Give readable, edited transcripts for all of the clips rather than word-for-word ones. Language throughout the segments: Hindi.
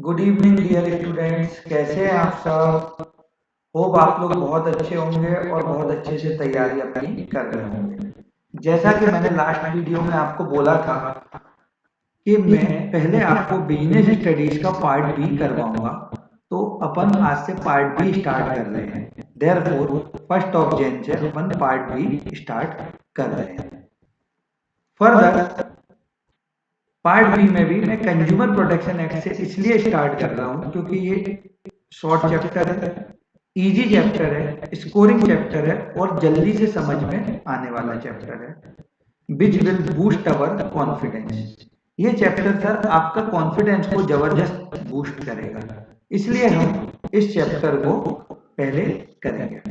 गुड इवनिंग डियर स्टूडेंट्स, कैसे हैं आप सब। होप आप लोग बहुत अच्छे होंगे और बहुत अच्छे से तैयारी अपनी कर रहे होंगे। जैसा कि मैंने लास्ट वीडियो में आपको बोला था कि मैं पहले आपको बिजनेस स्टडीज का पार्ट बी करवाऊंगा, तो अपन आज से पार्ट बी स्टार्ट कर रहे हैं। देयरफॉर 1 जैन से अपन पार्ट बी स्टार्ट कर रहे हैं। फर्दर पार्ट बी में भी मैं कंज्यूमर प्रोटेक्शन एक्ट से इसलिए स्टार्ट कर रहा हूं क्योंकि ये शॉर्ट चैप्टर है, इजी चैप्टर है, स्कोरिंग चैप्टर है और जल्दी से समझ में आने वाला चैप्टर है, which will boost our confidence. ये चैप्टर सर आपका कॉन्फिडेंस को जबरदस्त बूस्ट करेगा, इसलिए हम इस चैप्टर को पहले करेंगे।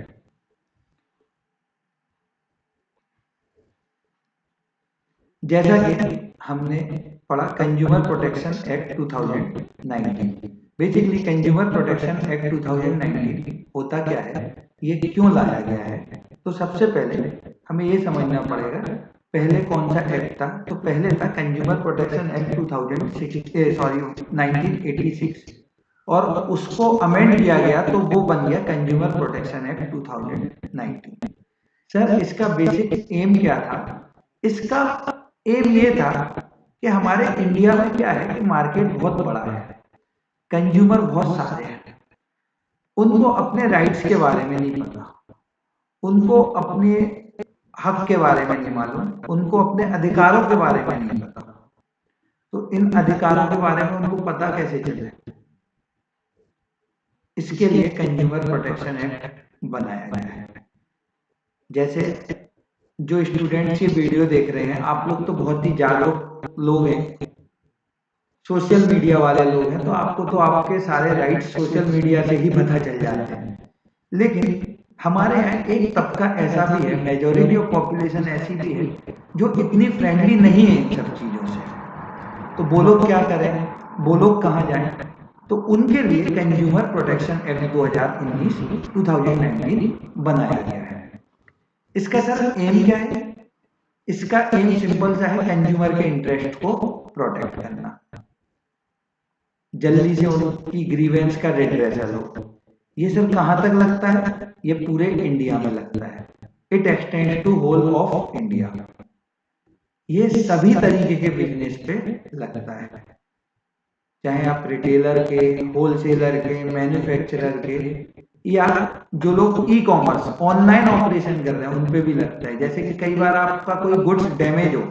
जैसा कि हमने पढ़ा consumer protection act 2019। Basically consumer protection act 2019 होता क्या है, ये क्यों लाया गया है। तो सबसे पहले हमें ये समझना पड़ेगा पहले कौन सा एक्ट था। तो पहले था कंज्यूमर प्रोटेक्शन एक्ट 1986 और उसको अमेंड किया गया तो वो बन गया कंज्यूमर प्रोटेक्शन एक्ट 2019। सर इसका बेसिक एम क्या था। इसका एम ये था कि हमारे इंडिया में क्या है कि मार्केट बहुत बड़ा है, कंज्यूमर बहुत सारे हैं, उनको अपने राइट्स के बारे में नहीं पता, उनको अपने हक के बारे में नहीं मालूम, उनको अपने अधिकारों के बारे में नहीं पता। तो इन अधिकारों के बारे में उनको पता कैसे चले, इसके लिए कंज्यूमर प्रोटेक्शन एक्ट बनाया गया है। जैसे जो स्टूडेंट्स ये वीडियो देख रहे हैं, आप लोग तो बहुत ही जागरूक लोग हैं, सोशल मीडिया वाले लोग हैं, तो आपको तो आपके सारे राइट्स सोशल मीडिया से ही पता चल जाते हैं। लेकिन हमारे यहाँ एक तबका ऐसा भी है, मेजोरिटी ऑफ पॉपुलेशन ऐसी भी है जो इतनी फ्रेंडली नहीं है इन सब चीज़ों से। तो वो लोग क्या करें, वो लोग कहाँ जाएं। तो उनके लिए कंज्यूमर प्रोटेक्शन एक्ट 2019 बनाया गया है। इसका सर एम क्या है। इसका एम सिंपल सा है, कंज्यूमर के इंटरेस्ट को प्रोटेक्ट करना, जल्दी से उनकी ग्रीवेंस का रिड्रेसल हो। ये सर कहाँ तक लगता है, ये पूरे इंडिया में लगता है। It extends to whole of India. ये सभी तरीके के बिजनेस पे लगता है, चाहे आप रिटेलर के, होलसेलर के, मैन्युफैक्चरर के, या जो लोग ई कॉमर्स ऑनलाइन ऑपरेशन कर रहे हैं उन पे भी लगता है। जैसे कि कई बार आपका कोई गुड्स डैमेज हो,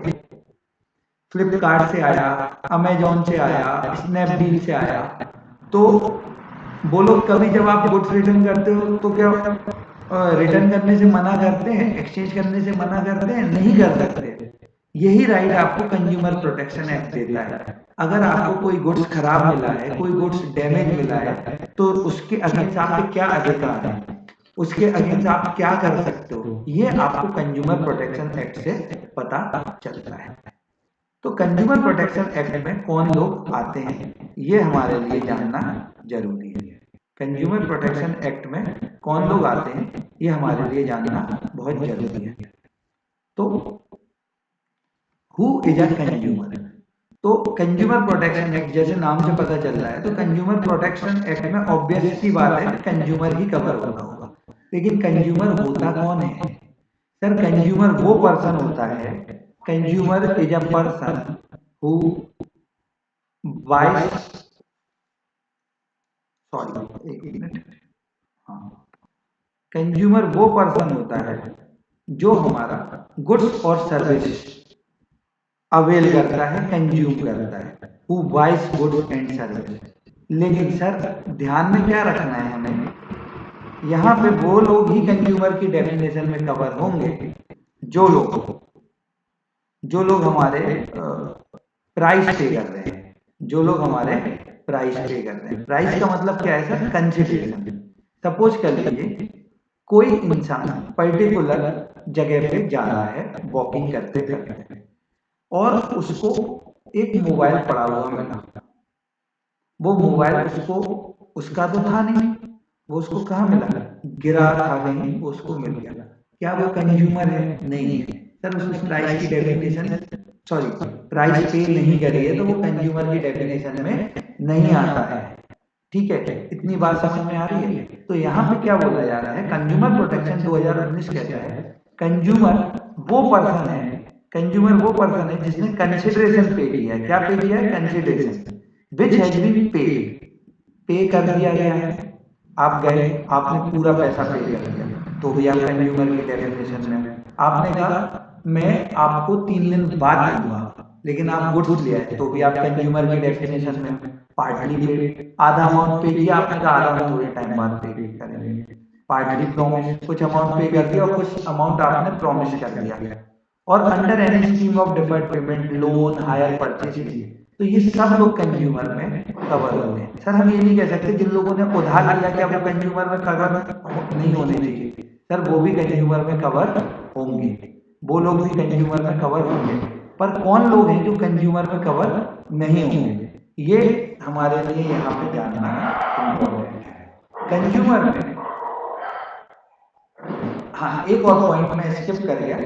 फ्लिपकार्ट से आया, अमेजोन से आया, स्नैपडील से आया, तो वो लोग कभी जब आप गुड्स रिटर्न करते हो तो क्या रिटर्न करने से मना करते हैं, एक्सचेंज करने से मना करते हैं, नहीं कर सकते। यही राइट आपको कंज्यूमर प्रोटेक्शन एक्ट देता है। अगर आपको कोई गुड्स खराब मिला है, कोई गुड्स डैमेज मिला है, तो उसके अगेंस्ट आपके क्या अधिकार है, उसके अगेंस्ट आप क्या कर सकते हो, ये आपको कंज्यूमर प्रोटेक्शन एक्ट से पता चलता है। तो कंज्यूमर प्रोटेक्शन एक्ट में कौन लोग आते हैं, ये हमारे लिए जानना जरूरी है। कंज्यूमर प्रोटेक्शन एक्ट में कौन लोग आते हैं, ये हमारे लिए जानना बहुत जरूरी है। तो हु इज अ कंज्यूमर। तो कंज्यूमर प्रोटेक्शन एक्ट जैसे नाम से पता चल रहा है, तो कंज्यूमर प्रोटेक्शन एक्ट में ऑब्वियस सी बात है कंज्यूमर ही कवर होता होगा। लेकिन कंज्यूमर होता कौन है। सर कंज्यूमर वो पर्सन होता है, consumer is a person who बाइस, सॉरी एक मिनट, हाँ, कंज्यूमर वो पर्सन होता है जो हमारा गुड्स और सर्विस अवेल करता है, कंज्यूम करता है, हु बाइस गुड्स एंड सर्विस। लेकिन सर ध्यान में क्या रखना है हमें, यहाँ पे वो लोग ही कंज्यूमर की डेफिनेशन में कवर होंगे जो लोग हमारे प्राइस पे कर रहे हैं, जो लोग हमारे प्राइस पे कर रहे हैं। प्राइस का मतलब क्या है सर, कंसिडरेशन। सपोज कर लीजिए कोई इंसान पर्टिकुलर जगह पे जा रहा है वॉकिंग करते करते, और उसको एक मोबाइल पड़ा हुआ मिला। वो मोबाइल उसको, उसका तो था नहीं, वो उसको कहाँ मिला, गिरा था कहीं, वो उसको मिल गया। क्या वो कंज्यूमर है, नहीं है। सर उसने प्राइस की डेफिनेशन, सॉरी प्राइस पे नहीं करी है, तो वो कंज्यूमर की डेफिनेशन में नहीं आता है। ठीक है, इतनी बात समझ में आ रही है। तो यहाँ पे क्या बोला जा रहा है, कंज्यूमर प्रोटेक्शन 2019 कहता है कंज्यूमर वो पर्सन है, कंज्यूमर वो पर्सन है जिसने कंसिडरेशन पे किया है। क्या पे किया है? Consideration which has been paid, pay कर दिया गया है। आप गए, आपने पूरा पैसा पे कर दिया, तो भी आप कंज्यूमर की डेफिनेशन में हैं। आपने कहा मैं आपको 3 दिन बाद दूंगा, लेकिन आप गुड्स ले आए, तो भी आप कंज्यूमर की डेफिनेशन में हैं। पार्टली पेड, आधा अमाउंट पे किया, आपने कहा आधा हम थोड़े टाइम बाद पे करेंगे। पार्टली प्रॉमिस, कुछ अमाउंट पे कर दिया और कुछ अमाउंट आपने प्रॉमिस कर दिया। और under any scheme of deferred payment, loan, hire purchase लिए, तो ये सब लोग कंज्यूमर में कवर होते हैं। सर हम ये नहीं कह सकते जिन लोगों ने उधार लिया क्या वो कंज्यूमर में कवर नहीं होने चाहिए? सर वो भी कंज्यूमर में कवर होंगे, वो लोग भी कंज्यूमर में कवर होंगे। पर कौन लोग हैं जो कंज्यूमर में कवर नहीं होंगे, ये हमारे लिए यहाँ पे जानना इम्पोर्टेंट है। कंज्यूमर में, हाँ एक और पॉइंट मैं स्किप कर गया,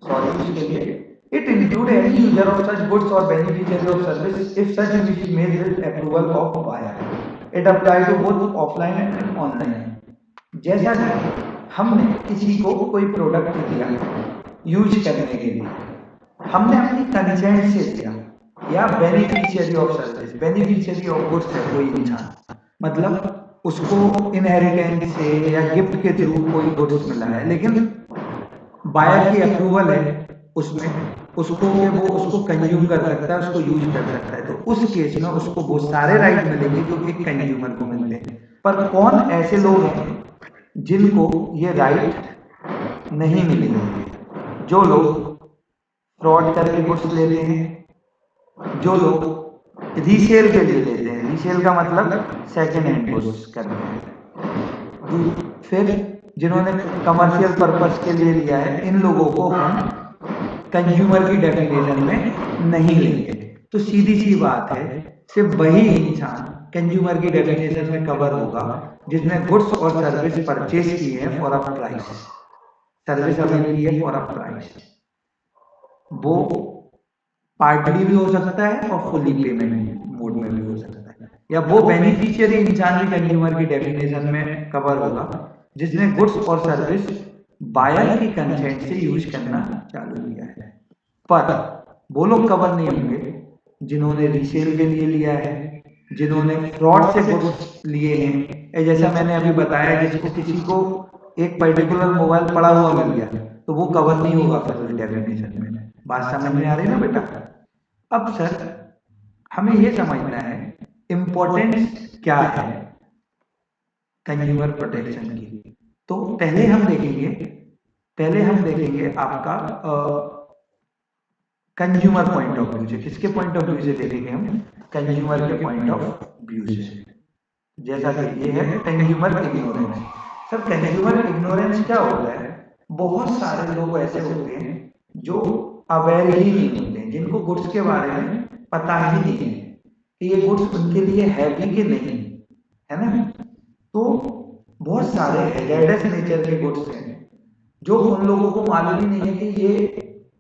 सॉरी उसके लिए। It include any user of such goods or beneficiary of service if such use is made with approval of buyer. It apply to both offline and online. जैसा कि हमने किसी को कोई प्रोडक्ट दिया यूज करने के लिए, हमने अपनी कंसेंट से दिया, या beneficiary of service, beneficiary of goods है कोई इंसान, मतलब उसको इनहेरिटेंस से या गिफ्ट के थ्रू कोई गुड्स मिला है, लेकिन बायर की अप्रूवल है उसमें, उसको कि वो उसको कंज्यूम कर सकता है, उसको यूज कर सकता है, तो उस केस में उसको वो सारे राइट मिलेंगे जो एक कंज्यूमर को मिलते हैं। पर कौन ऐसे लोग हैं जिनको ये राइट नहीं मिलेंगे? जो लोग फ्रॉड करके गुड्स लेते हैं, जो लोग रीसेल के लिए लेते हैं, रीसेल का मतलब सेकेंड हैंड गुड्स करते हैं, फिर जिन्होंने कमर्शियल पर्पस के लिए लिया है, इन लोगों को हम कंज्यूमर की डेफिनेशन में नहीं लेंगे। तो सीधी सी बात है, सिर्फ वही इंसान कंज्यूमर की डेफिनेशन में कवर होगा जिसने गुड्स और सर्विस परचेज की है for a price, service avail की है फॉर अ प्राइस। वो पार्टली भी हो सकता है और फुल्ली पेमेंट मोड में भी हो सकता है, या वो बेनिफिशियरी इंसान भी कंज्यूमर की डेफिनेशन में कवर होगा जिसने गुड्स और सर्विस बायर की कंसेंट से यूज करना चालू किया है। पर वो लोग कवर नहीं होंगे जिन्होंने रीसेल के लिए लिया है, जिन्होंने फ्रॉड से गुड्स लिए हैं, या जैसा मैंने अभी बताया जिसको किसी को एक पर्टिकुलर मोबाइल पड़ा हुआ मिल गया, तो वो कवर नहीं होगा फिर उस डेफिनेशन में। बात समझ में आ रही है ना बेटा? अब सर हमें ये समझना है इम्पोर्टेंस क्या है कंज्यूमर प्रोटेक्शन की। तो पहले हम देखेंगे आपका कंज्यूमर पॉइंट ऑफ व्यू से। किसके पॉइंट ऑफ व्यू से देखेंगे हम? कंज्यूमर के पॉइंट ऑफ व्यू से। जैसा कि ये है consumer ignorance. Sir consumer ignorance क्या होता है? बहुत सारे लोग ऐसे होते हैं जो अवेयर ही नहीं होते हैं, जिनको गुड्स के बारे में पता ही नहीं है कि ये गुड्स उनके लिए है भी कि नहीं, है ना? तो बहुत सारे हैजार्डस नेचर के गुड्स हैं जो उन लोगों को मालूम ही नहीं है कि ये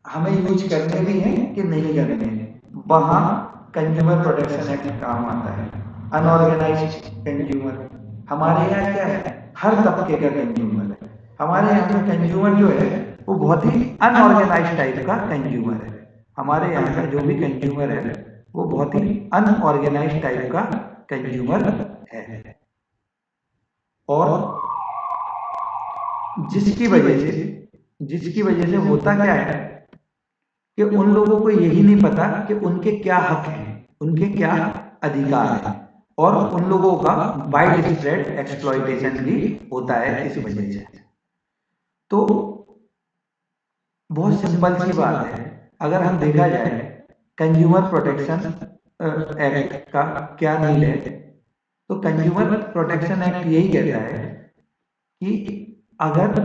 हमें यूज करने भी हैं कि नहीं करने हैं। वहाँ कंज्यूमर प्रोटेक्शन एक्ट काम आता है। अनऑर्गेनाइज कंज्यूमर, हमारे यहाँ क्या है, हर तबके का कंज्यूमर है। हमारे यहाँ का कंज्यूमर जो है वो बहुत ही अनऑर्गेनाइज टाइप का कंज्यूमर है। हमारे यहाँ का जो भी कंज्यूमर है वो बहुत ही अनऑर्गेनाइज टाइप का कंज्यूमर है, और जिसकी वजह से होता क्या है कि उन लोगों को यही नहीं पता कि उनके क्या हक हैं, उनके क्या अधिकार हैं, और उन लोगों का वाइड स्प्रेड एक्सप्लॉइटेशन भी होता है इस वजह से। तो बहुत सिंपल सी बात है, अगर हम देखा जाए कंज्यूमर प्रोटेक्शन एक्ट का क्या नीड है, तो कंज्यूमर प्रोटेक्शन एक्ट यही कहता है कि अगर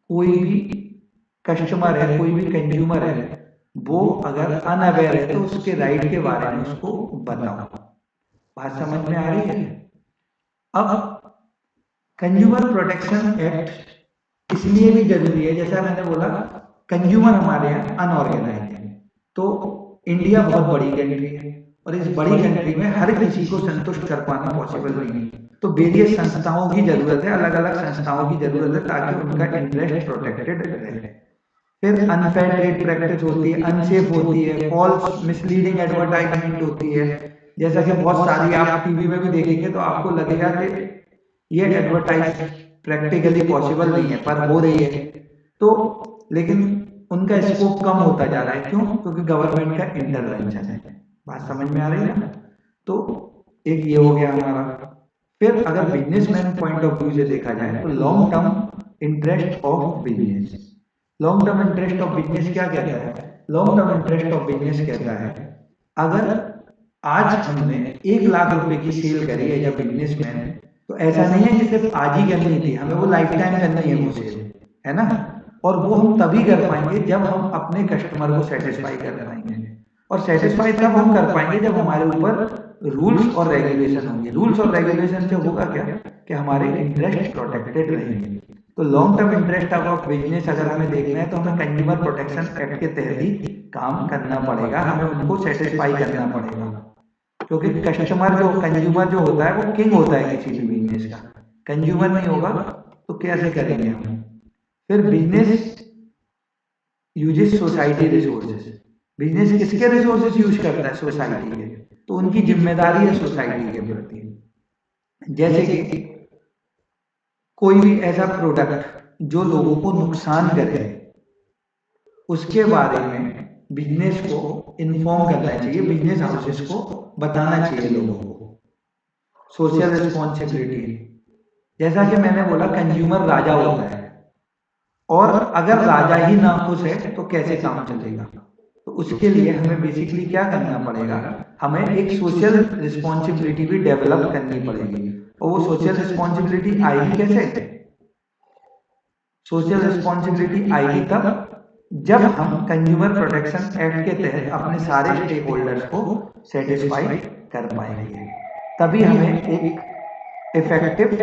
कोई भी कस्टमर है, कोई भी कंज्यूमर है, वो अगर अनअवेयर है तो उसके राइट के बारे में उसको बताओ। बात समझ में आ रही है? अब कंज्यूमर प्रोटेक्शन एक्ट इसलिए भी जरूरी है, जैसा मैंने बोला कंज्यूमर हमारे यहाँ अनऑर्गेनाइज है। तो इंडिया बहुत बड़ी कंट्री है, और इस बड़ी कंट्री में हर किसी को संतुष्ट कर पाना पॉसिबल नहीं है। तो वेरियस संस्थाओं की जरूरत है, अलग अलग संस्थाओं की जरूरत है ताकि उनका इंटरेस्ट प्रोटेक्टेड रहे। फिर अनफेयर ट्रेड प्रैक्टिस होती है, अनसेफ होती है, फॉल्स मिसलीडिंग एडवर्टाइजमेंट होती है। जैसा कि बहुत सारी आप टीवी में भी देखेंगे तो आपको लगेगा कि ये एडवर्टाइज प्रैक्टिकली पॉसिबल नहीं है पर हो रही है। तो लेकिन उनका स्कोप कम होता जा रहा है, क्यों? क्योंकि गवर्नमेंट का इंटरवेंशन है। बात समझ में आ रही है ना? तो एक ये हो गया हमारा। फिर अगर बिजनेसमैन पॉइंट ऑफ व्यू से देखा जाए तो long term interest of business, long term interest of business क्या कहता है? Long term interest of business कहता है अगर आज हमने 1 लाख रुपए की सेल करी है एज बिजनेसमैन, तो ऐसा नहीं है कि सिर्फ आज ही करनी थी, हमें वो लाइफ टाइम करनी है वो सेल, है ना? और वो हम तभी कर पाएंगे जब हम अपने कस्टमर को सेटिस्फाई कर पाएंगे। और सेटिस्फाई तब हम कर पाएंगे जब हमारे ऊपर रूल्स और रेगुलेशन होंगे। रूल्स और रेगुलेशन से होगा क्या कि हमारे इंटरेस्ट प्रोटेक्टेड रहेंगे। तो long term interest of business अगर हमें देखना है तो हमें कंज्यूमर प्रोटेक्शन एक्ट के तहत ही काम करना पड़ेगा, हमें उनको सेटिस्फाई करना पड़ेगा। क्योंकि कस्टमर जो कंज्यूमर जो होता है वो किंग होता है किसी भी बिजनेस का। कंज्यूमर नहीं होगा तो कैसे करेंगे हम? फिर business uses society resources, business किसके रिसोर्सेज यूज करता है? सोसाइटी के। तो उनकी जिम्मेदारी है सोसाइटी के प्रति। जैसे कि कोई भी ऐसा प्रोडक्ट जो लोगों को नुकसान करे उसके बारे में बिजनेस को इन्फॉर्म करना चाहिए, बिजनेस हाउसेस को बताना चाहिए लोगों को। सोशल रिस्पॉन्सिबिलिटी, जैसा कि मैंने बोला कंज्यूमर राजा होता है, और अगर राजा ही ना खुश है तो कैसे काम चलेगा? तो उसके लिए हमें बेसिकली क्या करना पड़ेगा? हमें एक सोशल रिस्पॉन्सिबिलिटी भी डेवलप करनी पड़ेगी। और वो सोशल रिस्पॉन्सिबिलिटी आएगी कैसे? सोशल रिस्पॉन्सिबिलिटी आएगी तब जब हम कंज्यूमर प्रोटेक्शन एक्ट के तहत अपने सारे स्टेक होल्डर्स को सेटिस्फाई कर पाएंगे, तभी हमें एक इफेक्टिव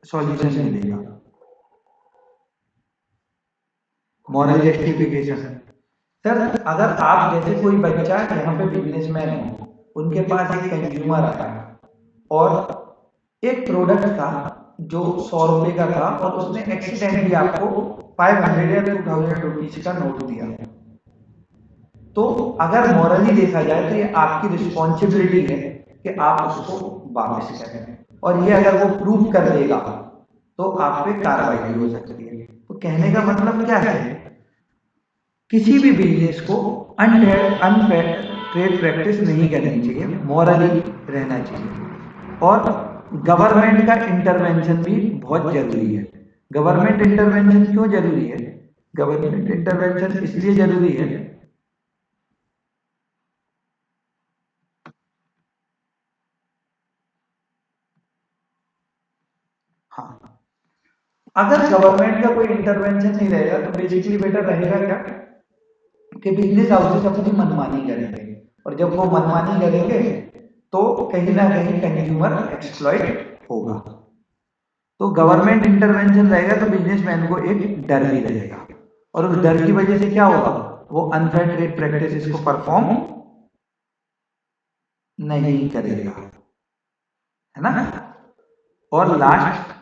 सॉल्यूशन मिलेगा। मॉरल जस्टिफिकेशन, सर अगर आप जैसे कोई बच्चा यहाँ पे बिजनेसमैन हो, उनके पास एक कंज्यूमर आया और एक प्रोडक्ट था जो 100 रुपए का था और उसने एक्सीडेंटली आपको 500 या 2000 रुपीज का नोट दिया, तो अगर मॉरली देखा जाए तो ये आपकी रिस्पॉन्सिबिलिटी है कि आप उसको वापस करें। और ये अगर वो प्रूव कर देगा तो आप पे कार्रवाई भी हो सकती है। तो कहने का मतलब क्या है? किसी भी बिजनेस को अनफेयर ट्रेड प्रैक्टिस नहीं करनी चाहिए, मॉरली रहना चाहिए। और गवर्नमेंट का इंटरवेंशन भी बहुत जरूरी है। गवर्नमेंट इंटरवेंशन क्यों जरूरी है? गवर्नमेंट इंटरवेंशन इसलिए जरूरी है, हाँ, अगर गवर्नमेंट का कोई इंटरवेंशन नहीं रहेगा तो बेसिकली बेटा रहेगा क्या कि बिजनेस हाउसेस अपनी मनमानी करेंगे, और जब वो मनमानी करेंगे तो कहीं ना कहीं कंज्यूमर एक्सप्लॉइट होगा। तो गवर्नमेंट इंटरवेंशन रहेगा तो बिजनेसमैन को एक डर भी रहेगा, और उस डर की वजह से क्या होगा? वो अनफेयर ट्रेड प्रैक्टिसेस को परफॉर्म नहीं करेगा, है ना? और लास्ट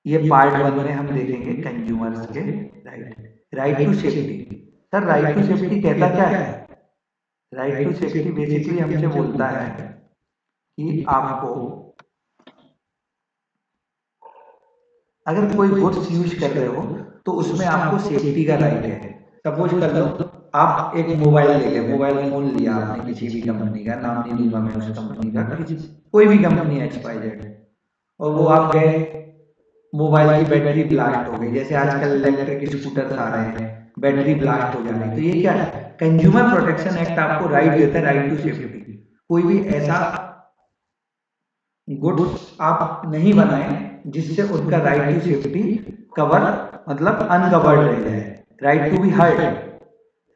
ये पार्ट 1 में हम देखेंगे कंज्यूमर्स के right. Right to safety, sir right to safety कहता क्या है? राइट टू सेफ्टी बेसिकली हमसे बोलता है कि आपको अगर कोई गुड्स यूज कर रहे हो तो उसमें आपको सेफ्टी का राइट है। सपोज कर लो आप एक मोबाइल ले गए, मोबाइल फोन लिया आपने किसी भी कंपनी का, नाम नहीं लूंगा मैं उस कंपनी का, किसी कोई भी कंपनी XYZ, और वो आप गए, मोबाइल की बैटरी ब्लास्ट हो गई, जैसे आजकल इलेक्ट्रिक स्कूटर्स आ रहे हैं, बैटरी ब्लास्ट हो जा रही है, तो ये क्या है? कंज्यूमर प्रोटेक्शन एक्ट आपको राइट देता है, राइट टू सेफ्टी। कोई भी ऐसा गुड्स आप नहीं बनाए जिससे उनका राइट टू सेफ्टी कवर मतलब अनकवर्ड रह जाए। Right to be heard,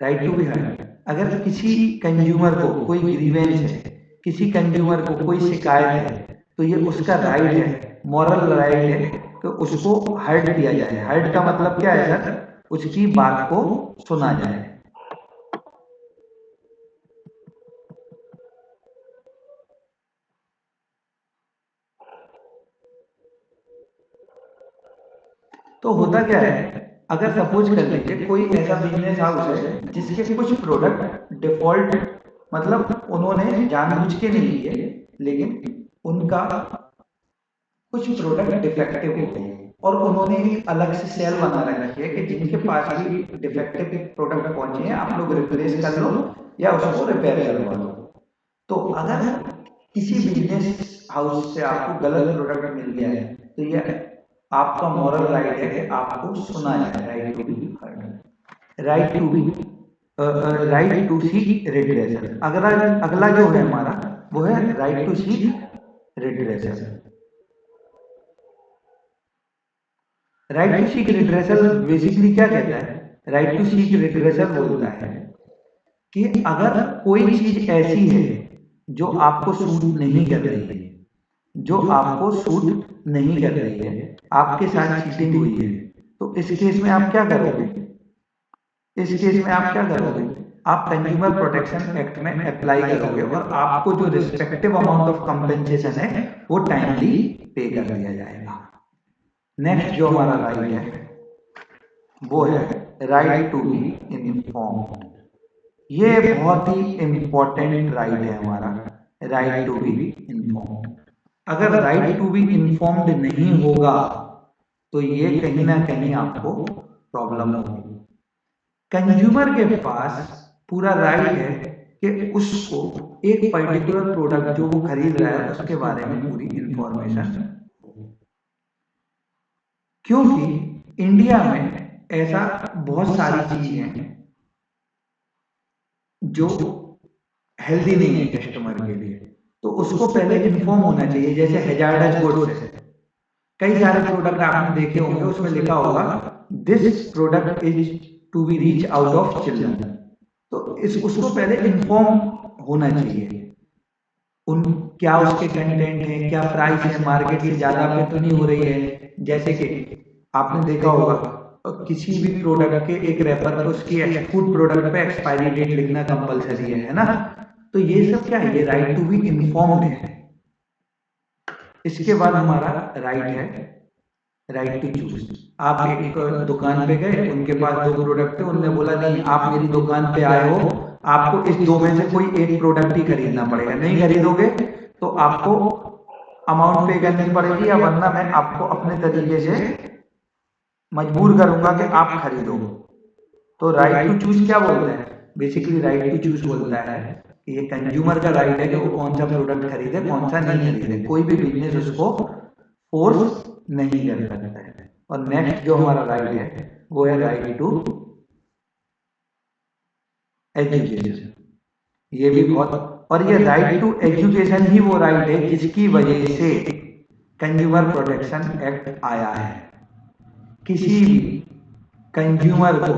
right to be heard, अगर किसी कंज्यूमर को कोई ग्रीवेंस है, किसी कंज्यूमर को कोई शिकायत है, तो ये उसका राइट है, मॉरल राइट है कि उसको हर्ड किया जाए। हर्ड का मतलब क्या है सर? उसकी बात को सुना जाए। तो होता क्या है, अगर सपोज कर लीजिए कोई ऐसा बिजनेस हाउस है जिसके कुछ प्रोडक्ट डिफॉल्ट, मतलब उन्होंने जानबूझ के नहीं लिए, लेकिन उनका कुछ प्रोडक्ट डिफेक्टिव हो गए और उन्होंने एक अलग से सेल बना रखी है कि जिनके पास भी डिफेक्टिव प्रोडक्ट पहुंचे हैं आप लोग रिप्लेस कर लो या उसको रिपेयर करवा लो। तो अगर किसी बिजनेस हाउस से आपको गलत प्रोडक्ट मिल गया है तो ये आपका मॉरल राइट है कि आपको सुना जाए, right to be heard, right to be right to seek redressal. अगला अगला जो है हमारा वो है right to seek redressal. Right to seek redressal basically क्या कहता है? राइट टू सीक रिड्रेसल बोलता है कि अगर कोई चीज ऐसी है जो आपको सूट नहीं कर रही है, जो आपको सूट नहीं कर रही है, आपके साथ चीटिंग हुई है, तो इस केस में आप क्या करोगे? इस केस में आप क्या करोगे? आप कंज्यूमर प्रोटेक्शन एक्ट में अप्लाई करोगे और आपको जो रिस्पेक्टिव अमाउंट ऑफ कंपेंसेशन है वो टाइमली पे कर दिया जाएगा। नेक्स्ट जो हमारा राइट है वो है राइट टू बी इन्फॉर्म्ड। ये बहुत ही इंपॉर्टेंट राइट है हमारा, राइट टू बी इन्फॉर्म्ड। अगर राइट टू बी इन्फॉर्म्ड नहीं होगा तो ये कहीं ना कहीं आपको प्रॉब्लम होगी। कंज्यूमर के पास पूरा राइट है कि उसको एक पर्टिकुलर प्रोडक्ट जो वो खरीद रहा है उसके बारे में पूरी इंफॉर्मेशन, क्योंकि इंडिया में ऐसा बहुत सारी चीजें हैं जो हेल्दी नहीं है कस्टमर के लिए, तो उसको पहले इन्फॉर्म होना चाहिए। जैसे हैजार्डस गुड्स है, कई सारे प्रोडक्ट आपने देखे होंगे उसमें लिखा होगा this product is to be reach out of children, तो इस उसको पहले इन्फॉर्म होना चाहिए उन क्या उसके कंटेंट है, क्या प्राइस है, मार्केट से ज्यादा पे तो नहीं हो रही है। जैसे कि आपने देखा होगा किसी भी प्रोडक्ट के एक रैपर पे उसकी फूड प्रोडक्ट पे एक्सपायरी डेट लिखना कंपलसरी है ना? तो ये सब क्या है? ये राइट टू बी इन्फॉर्म्ड है। इसके बाद हमारा राइट है राइट टू चूज। आप एक दुकान पे गए, उनके पास दो प्रोडक्ट थे, उनने बोला नहीं आप मेरी दुकान पे आए हो, आपको इस दो में से कोई एक प्रोडक्ट ही खरीदना पड़ेगा, नहीं खरीदोगे तो आपको अमाउंट पे करनी पड़ेगी या वरना मैं आपको अपने तरीके से मजबूर करूंगा कि आप खरीदो। तो राइट टू चूज क्या बोलता है? बेसिकली राइट टू चूज बोलता है कि ये कंज्यूमर का राइट है कि वो कौन सा प्रोडक्ट खरीदे कौन सा नहीं खरीदे, कोई भी बिजनेस उसको फोर्स नहीं कर सकता है। और नेक्स्ट जो हमारा राइट है वो है राइट टू एजुकेशन। ये भी बहुत, और ये राइट टू एजुकेशन ही वो राइट है जिसकी वजह से कंज्यूमर प्रोटेक्शन एक्ट आया है। किसी भी कंज्यूमर को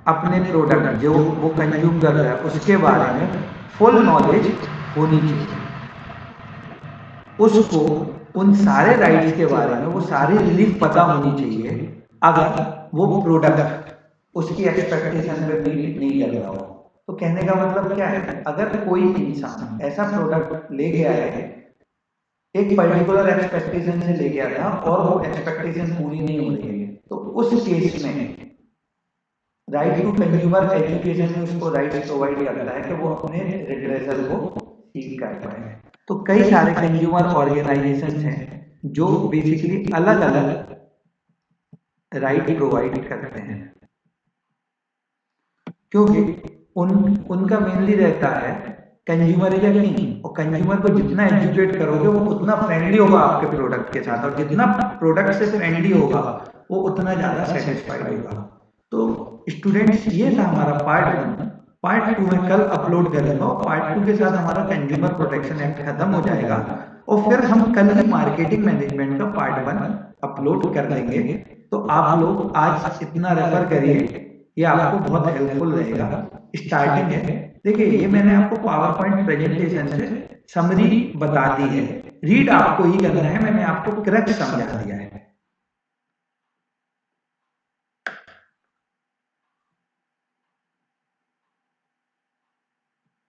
अपने प्रोडक्ट जो वो कंज्यूम कर रहा है उसके बारे में फुल नॉलेज होनी चाहिए, उसको उन सारे राइट्स के बारे में वो सारी रिलीफ पता होनी चाहिए अगर वो प्रोडक्ट उसकी एक्सपेक्टेशन पे मीट नहीं कर रहा हो। तो कहने का मतलब क्या है? अगर कोई इंसान ऐसा प्रोडक्ट ले गया है, एक पर्टिकुलर एक्सपेक्टेशन से ले गया था और वो एक्सपेक्टेशन पूरी नहीं हो रही है, तो उस केस में राइट टू कंज्यूमर एजुकेशन में उसको राइट्स प्रोवाइड करता है कि वो अपने रिड्रेसल को सीख कर पाए। तो कई सारे कंज्यूमर ऑर्गेनाइजेशन हैं जो बेसिकली अलग अलग राइट प्रोवाइड करते हैं, क्योंकि उनका मेनली रहता है कंज्यूमर इज अ किंग, और कंज्यूमर को जितना एजुकेट करोगे वो उतना फ्रेंडली होगा आपके प्रोडक्ट के साथ, और जितना प्रोडक्ट से फ्रेंडली होगा वो उतना ज्यादा सेटिस्फाइड होगा। तो स्टूडेंट्स ये था हमारा पार्ट 1। पार्ट 2 में कल अपलोड करूंगा और पार्ट 2 के साथ हमारा कंज्यूमर प्रोटेक्शन एक्ट खत्म हो जाएगा और फिर हम कल ही मार्केटिंग मैनेजमेंट का पार्ट 1 अपलोड कर देंगे। तो आप लोग आज इतना रेफर करिए, ये आपको बहुत हेल्पफुल रहेगा। स्टार्टिंग है, देखिए ये मैंने आपको पावर पॉइंट प्रेजेंटेशन से समरी बता दी है, रीड आपको ही करना है, मैंने आपको क्रक्स समझा दिया है।